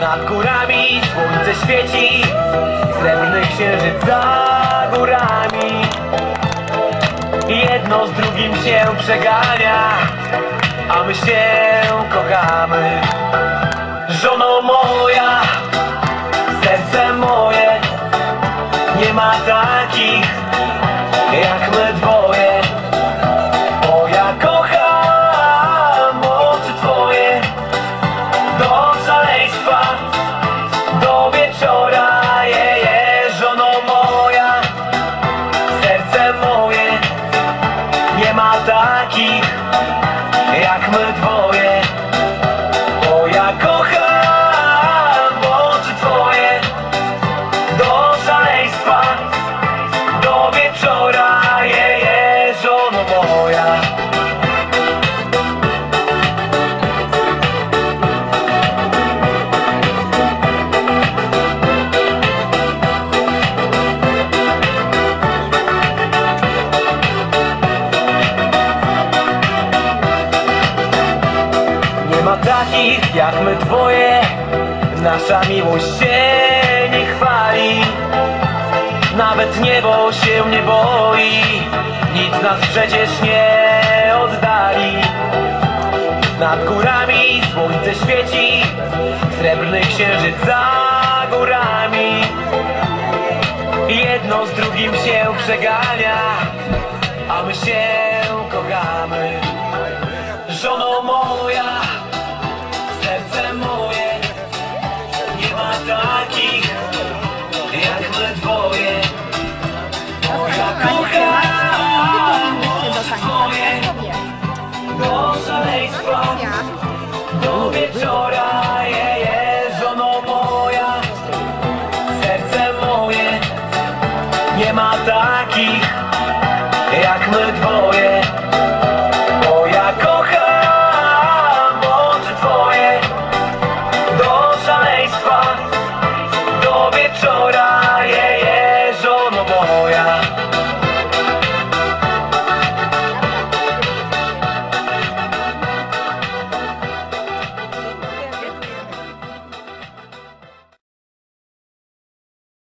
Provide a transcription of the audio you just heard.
Nad górami słońce świeci, srebrny księżyc za górami. Jedno z drugim się przegania, a my się kochamy. Żono moja, serce moje, nie ma takich jak my dwoje. Bo ja kocham oczy twoje do szaleństwa, do wieczora. Żono moja, serce moje, nie ma takich jak my dwoje. Bo ja kocham oczy twoje do szaleństwa, do wieczora. Żono moja. Nie ma takich jak my dwoje, nasza miłość się nie chwali. Nawet niebo się nie boi, nic nas przecież nie oddali. Nad górami słońce świeci, srebrny księżyc za górami. Jedno z drugim się przegania, a my się kochamy. Żono moja, serce moje, nie ma takich jak my dwoje. Bo ja kocham oczy twoje do szaleństwa, do wieczora. Żono moja, serce moje, nie ma takich jak my dwoje.